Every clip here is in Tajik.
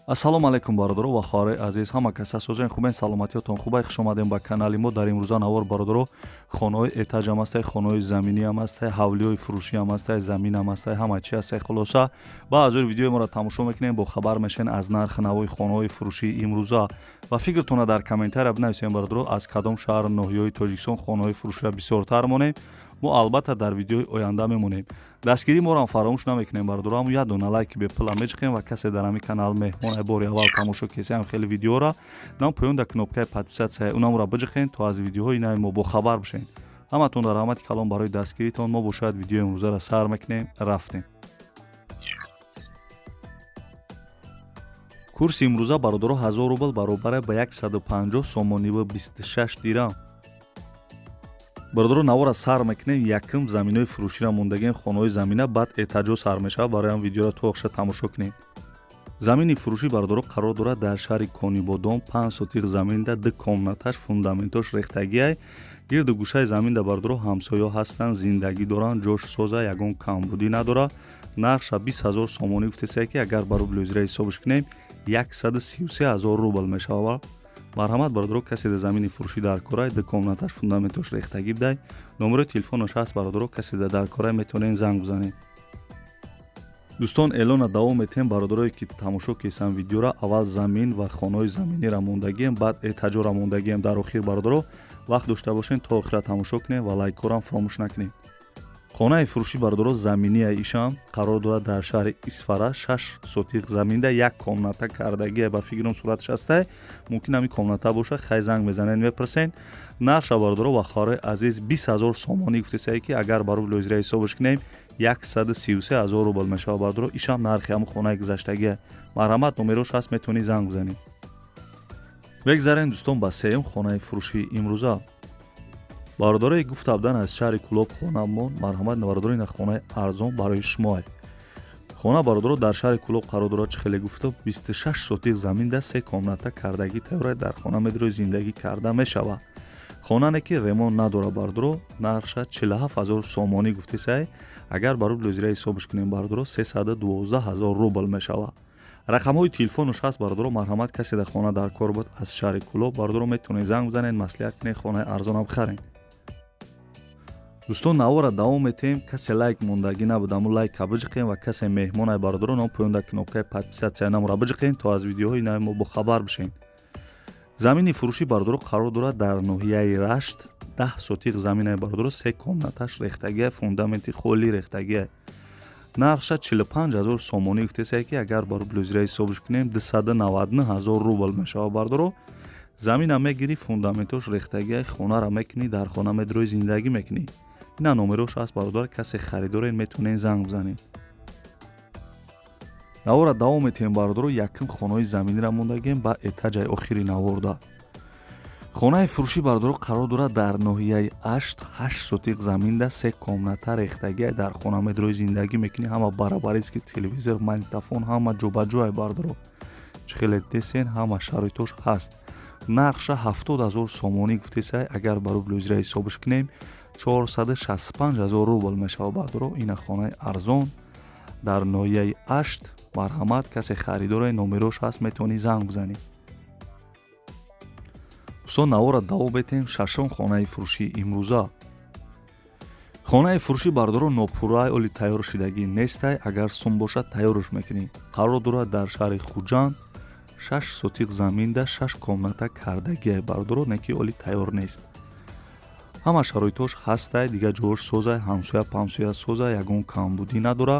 ассалому алайкум бародаро ва хоҳарои азиз, ҳама кас асозен хубен, саломатиётон хубай, хуш омадем ба канали мо. Дар имрӯза навор бародаро хонаҳои этаж ҳам астай, хонаҳои заминӣ ҳам астай, ҳавлиҳои фурушӣ ҳам астай, замин ҳам астай, ҳама чи астай. Хулоса баъзои видеои моро тамошо мекунем, бо хабар мешавен аз нархи навои хонаҳои фурушии имрӯза ва фикртона дар комментария бинависем бародаро, аз кадом шаҳр Нохияхои Точикистон хонаҳои фуруширо бисёртар монем. мо албатта дар видеои оянда мемонем. дастгирии моро фаромӯш намекунем бародаро, ҳамун як дона лайки бепила мечиқем ва касе дар ҳамин канал меҳмон бори аввал тамошо кесаам хеле видеора нам поён да кнопкаи подписатсия унамро биҷиқен то аз видеоҳои нави мо бохабар бошен. ҳаматон дар раҳмати калон барои дастгиритон. мо бошояд видеои имрӯзаро сар мекунем. рафтем. курси имрӯза бародаро 1000 рубл баробар ба 150 сомонӣ ва 26 дирам. бародаро навора сар мекунем. якм заминои фуруширо мондагем хонаҳои замина, баъд этаҷо сар мешавад. барои ҳам видеоро то охша тамошо кунем. замини фурушӣ бародаро қарор дорад дар шаҳри Конибодон 5 сотиқ заминда 2 комнаташ, фундаментош рехтагиай, гирду гӯшаи заминда бародаро ҳамсоё ҳастанд, зиндагӣ доранд, ҷошсоза, ягон камбудӣ надора. нархша 20 000 сомонӣ гуфтесае ки агар ба рубли ӯзираи ҳисобиш кунем 133 000 рубл мешавад. марҳамат бародаро, касе да замини фурушӣ дар корай, 2 комнаташ, фундаментош рехтагӣ бидай. номерои телефонош ҳаст бародаро, касе да дар корай метавонен занг бизанед. дӯстон, эълона давом метем. бародарое ки тамошо кесам видеора, аввал замин ва хонаҳои заминиро мондагием, баъд этаҷоро мондагием. дар охир бародаро вақт дошта бошен то охира тамошо кунем ва лайкҳоро фаромӯш накунем. хонаи фурушӣ бародаро заминия ишам қарор дорад дар шаҳри Исфара 6 сотиқ заминда 1 комната кардагия. ба фикрам сураташ астай, мумкин ҳамин комната боша. хай занг мезанен мепурсен. нарша бародаро ва хоҳарои азиз 20 000 сомонӣ гуфтесае ки агар ба рубли ӯзираи ҳисобиш кунем 133 000 рубл мешавад бародаро. ишам нархи ҳамун хонаи гузаштагия. марҳамат, номерош ҳаст, метавонӣ занг бизанед. бегзарем дӯстон ба сеюм хонаи фурушии имрӯза. бародарое гуфта буданд аз шаҳри Кулоб хонамон. марҳамат бародаро, ина хонаи арзон барои шумоай. хона бародаро дар шаҳри Кулоб қарор дорад. чӣ хеле гуфтам, 26 сотиқ заминда 3 комната кардагӣ тайёрай дар хона медрои зиндагӣ карда мешавад. хонане ки ремонт надора бародаро. нархша 47 000 сомонӣ гуфтесай. агар ба рубли ӯзираи ҳисобиш кунем бародаро 312 000 рубл мешавад. рақамҳои телефонош ҳаст бародаро. марҳамат, касе да хона дар кор буд аз шаҳри Кулоб бародаро метавонед занг бизанед, маслиҳат кунед, хонаи арзонам бихарен. дӯстон, навора давом метем. касе лайк мондагӣ набуд, аммо лайка биҷиқем ва касе меҳмонай бародаро нам поён да кнопкаи подписатсия намро биҷиқем то аз видеоҳои нави мо бохабар бошен. замини фурушӣ бародаро қарор дорад дар ноҳияи Рашт 10 сотиқ заминай бародаро 3 комнаташ рехтагия, фундаменти холӣ рехтагия. нархша 45 000 сомонӣ гуфтесае ки агар ба рубли ӯзираи ҳисобиш кунем 299 000 рубл мешавад бародаро. замина мегирӣ, фундаментош рехтагия, хонара мекунӣ, дар хона медрои зиндагӣ мекунӣ. ина номерош аст бародар, касе харидорен метавонен занг бизанед. навора давом метем бародаро. якм хонаҳои заминиро мондагем ба этаҷаи охири наворда. хонаи фурушӣ бародаро қарор дорад дар ноҳияи Ашт 8 сотиқ заминда 3 комната рехтагия, дар хона медрои зиндагӣ мекунӣ. ҳама барабариски телевизор, магнитофон, ҳама ҷобаҷоай бародаро. чӣ хеле десен, ҳама шароитош ҳаст. нархша 70 000 сомонӣ гуфтесай. агар ба рубли ӯзираи ҳисобиш кунем 465 000 рубл мешавад бародаро. ина хонаи арзон дар ноҳияи Ашт. марҳамат, касе харидорай, номерош ҳаст, метавонӣ занг бизанед. дӯстон, навора давом метем. шашум хонаи фурушии имрӯза. хонаи фурушӣ бародаро нопурраи оли тайёр шудагӣ нестай. агар сум бошад тайёрш мекунӣ. қарор дорад дар шаҳри Хучанд 6 сотиқ заминда 6 комната кардагиай бародаро, не ки оли тайёр нест. ҳама шароитош ҳастай, дига ҷош созай, ҳамсоя памсоя созай, ягон камбудӣ надора.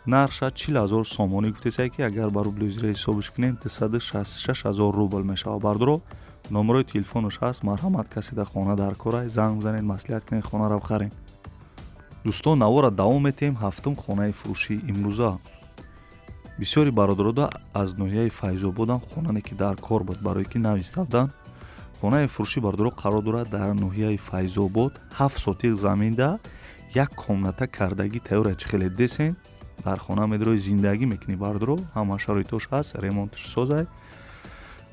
нархша 40 000 сомонӣ гуфтесае ки агар ба рубли ӯзираи ҳисобиш кунем 266 000 рубл мешавад бародаро. номерои телефонош ҳаст. марҳамат, касе да хона дар корай, занг бизанед, маслиҳат кунед, хонаро бихарен. дӯстон, навора давом метем. ҳафтум хонаи фурушии имрӯза. бисёри бародарода аз ноҳияи Файзободам, хонане ки дар кор буд барое ки навистаданд. хонаи фурушӣ бародаро қарор дорад дар ноҳияи Файзобод 7 сотиқ заминда 1 комната кардагӣ тайёрай. чӣ хеле десен, дар хона медрои зиндагӣ мекунӣ бародаро. ҳама шароитош ҳаст, ремонтш созай.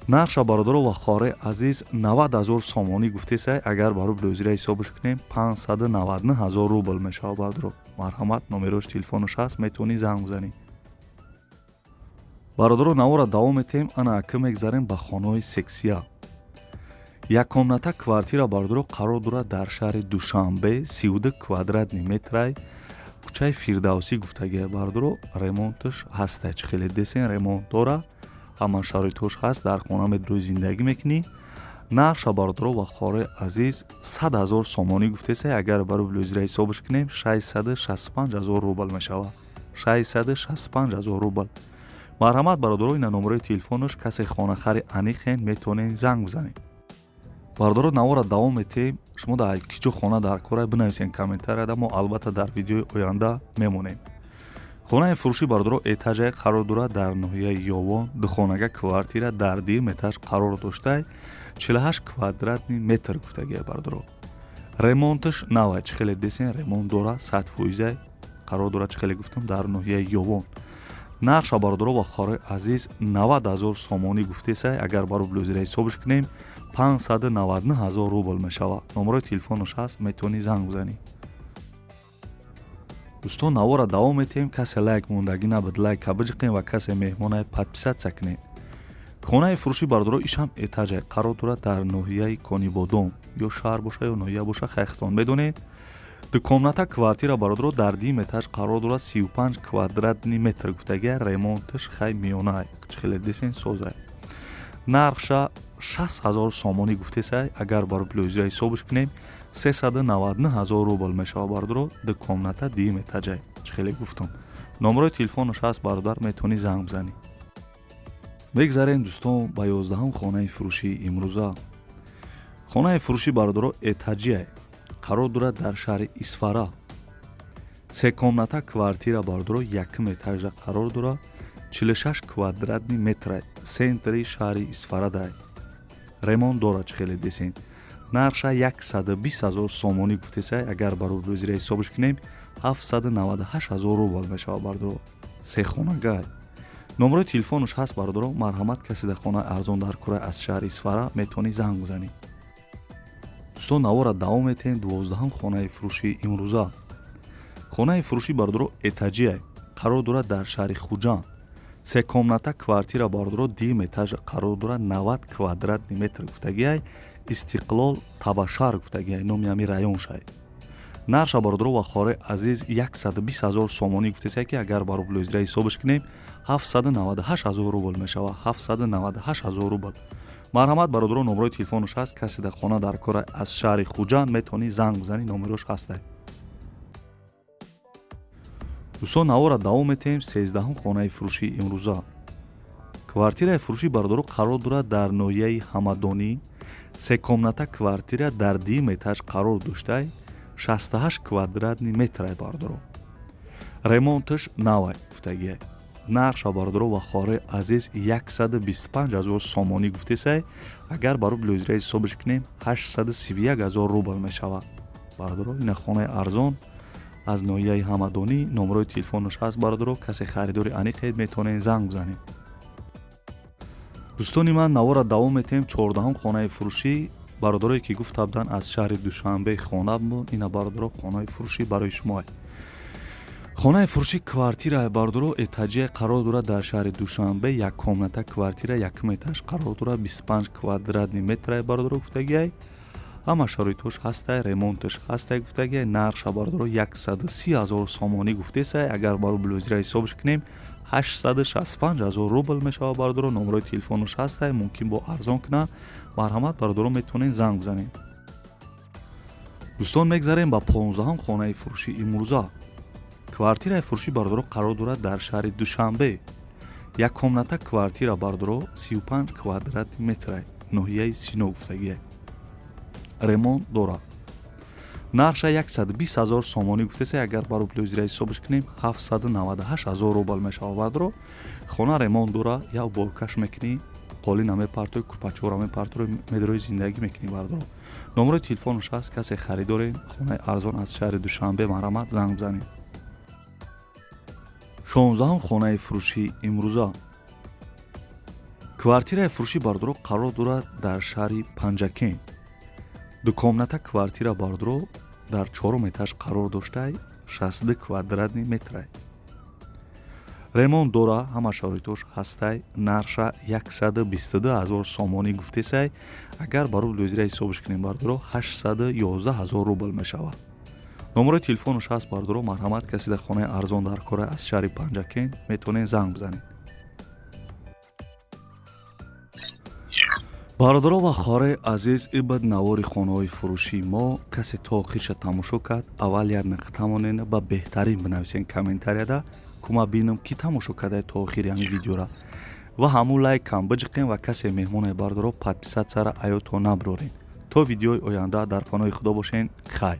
нарша бародаро ва хоҳарои азиз 90 000 сомонӣ гуфтесай. агар ба рубли ӯзираи ҳисобиш кунем 599 000 рубл мешавад бародаро. марҳамат, номерош телефонош ҳаст, метавонӣ занг бизанед. бародаро навора давом метем ана ака мегзарем ба хонаҳои сексия. Якомната квартира бародаро қарор дорад дар шаҳри Душанбе 32 квадратни метрай кӯчаи Фирдавсӣ гуфтагия бародаро ремонташ ҳастай чӣ хеле десен ремонт дора ҳама шароитош ҳаст дар хона медрои зиндагӣ мекунӣ. нақша бародаро ва хораи азиз 100 000 сомонӣ гуфтесай агар ба рубли ӯзира ҳисобаш кунем 665 000 рубл мешавад. 665 000 рубл. марҳамат бародаро ина номерои телефонаш касе хонахари аниқен метавонен занг бизанед. бародаро навора давом метем шумо дар киҷо хона дар корай бинависен комментарияда мо албатта дар видеои оянда мемонем. хонаи фурушӣ бародаро этажае қарор дорад дар ноҳияи ёвон духонага квартира дар дим этаж қарор доштай 48 квадратни метр гуфтагия бародаро. ремонташ навай чӣ хеле десен ремонт дора 100% қарор дорад чӣ хеле гуфтам дар ноҳияи ёвон. нақша бародаро ва хораи азиз 90 000 сомонӣ гуфтесай агар ба рубли ӯзира ҳисобаш кунем 599 000 рубл мешавад. номерои телефонаш ҳаст метавонӣ занг бизанӣ. дӯстон навора давом метем касе лайк мондагӣ набуд лайка биҷиқем ва касе меҳмонае подписатсия кунед. хонаи фурушӣ бародаро ишам этажае қарор дорад дар ноҳияи Конибодом ё шаҳр боша ё ноҳия боша хайхтон медонед. дукомната квартира бародаро дар дим этаж қарор дорад 35 квадратни метр гуфтагия ремонташ хай миёнае чӣ хеле десен созае. нархша 60 000 сомонӣ гуфтесай агар ба рубли ӯзира ҳисобаш кунем 399 000 рубл мешавад бародаро дукомната дим этажае чӣ хеле гуфтам. номерои телефонаш ҳаст бародар метавонӣ занг бизанӣ. мегзарем дӯстон ба 11 хонаи фурушии имрӯза. хонаи фурушӣ бародаро этаҷие қарор дорад дар шаҳри Исфара. секомната квартира бародаро якм этажда қарор дорад 46 квадратни метрай сентри шаҳри Исфарадай. ремонт дорад чӣ хеле десен. нархша 120 000 сомонӣ гуфтесай агар ба рубли ӯзира ҳисобаш кунем 798 000 рубл мешавад бародаро. сехонагай. номерои телефонаш ҳаст бародаро марҳамат каси дар хонаи арзон дар кӯраи аз шаҳри Исфара метавонӣ занг бизанӣ. дӯстон навора давом метем 12 хонаи фурушии имрӯза. хонаи фурушӣ бародаро этаҷие қарор дорад дар шаҳри Хучанд. секомната квартира бародаро дим этаж қарор дорад 90 квадратни метр гуфтагиай истиқлол табашар гуфтагиай номи ҳамин район шай. нарша бародаро ва хораи азиз 120 000 сомонӣ гуфтесай ки агар ба рубли ӯзира ҳисобаш кунем 798 000 рубл мешавад. 798 000 рубл. марҳамат бародаро номерои телефонаш ҳаст каси дар хона дар кора аз шаҳри Хучанд метавонӣ занг бизанӣ номерош ҳастай. дӯстон навора давом метем 13 хонаи фурушии имрӯза. квартираи фурушӣ бародаро қарор дорад дар ноҳияи Ҳамадонӣ секомната квартира дар дим этаж қарор доштай 68 квадратни метрай бародаро. ремонташ навай гуфтагия. нархша бародаро ва хораи азиз 125 000 сомонӣ гуфтесай агар ба рубли ӯзира ҳисобаш кунем 831 000 рубл мешавад. бародаро ина хонаи арзон аз ноҳияи Ҳамадонӣ номерои телефонаш ҳаст бародаро касе харидори аниқед метавонен занг бизанед. дӯстони ман навора давом метем 14 хонаи фурушӣ бародарое ки гуфта буданд аз шаҳри Душанбе хона буд ина бародаро хонаи фурушӣ барои шумо. хонаи фурушӣ квартира бародаро этаҷие қарор дорад дар шаҳри Душанбе як комната квартира якм этаж қарор дорад 25 квадратни метрай бародаро гуфтагиай ҳама шароитош ҳастай ремонташ ҳастай гуфтагиай нархша бародаро 130 000 сомонӣ гуфтесай агар ба рубли ӯзира ҳисобаш кунем 865 000 рубл мешавад бародаро номерои телефонаш ҳастай мумкин бо арзон куна марҳамат бародаро метавонен занг бизанед. дӯстон мегзарем ба 15 хонаи фурушии имрӯза. квартираи фурушӣ бародаро қарор дорад дар шаҳри Душанбе. як комната квартира бародаро 35 квадратни метрай ноҳияи Сино гуфтагиай. ремонт дорад. нархша 120 000 сомонӣ гуфтесай агар ба рубли ӯзира ҳисобаш кунем 798 000 рубл мешавад бародаро. хона ремонт дора як боркаш мекунӣ қолина мепартои курпачора мепартои медрои зиндагӣ мекунӣ бародаро. номерои телефонаш ҳаст касе харидорен хонаи арзон аз шаҳри Душанбе марҳамат занг бизанед. 16 хонаи фурушии имрӯза. квартираи фурушӣ бародаро қарор дорад дар шаҳри Панҷакен. дукомната квартира бародаро дар 4 этаж қарор доштай 62 квадратни метрай. ремонт дора ҳама шоритош ҳастай нарша 122,000 сомонӣ гуфтесай агар ба рубл озира ҳисобиш кунем бардоро 811,000 рубл мешавад. номерои телефонаш ҳаст бардоро марҳамат каси дар хонаи арзон дар кора аз шаҳри Панҷакен метавонед занг бизанед. бародаро ва хоҳарои азиз, ибад навори хонаҳои фурӯшии мо касе то охирша тамошо кард, аввал як нуқтамонен ба беҳтарин бинависен комментарияда кума бинам ки тамошо кардаед то охири ҳамин видеора ва ҳамун лайкам биҷиқем ва касе меҳмоне бардоро подписатсияра аёто наброрен. то видеои оянда дар паноҳи худо бошен. Хай.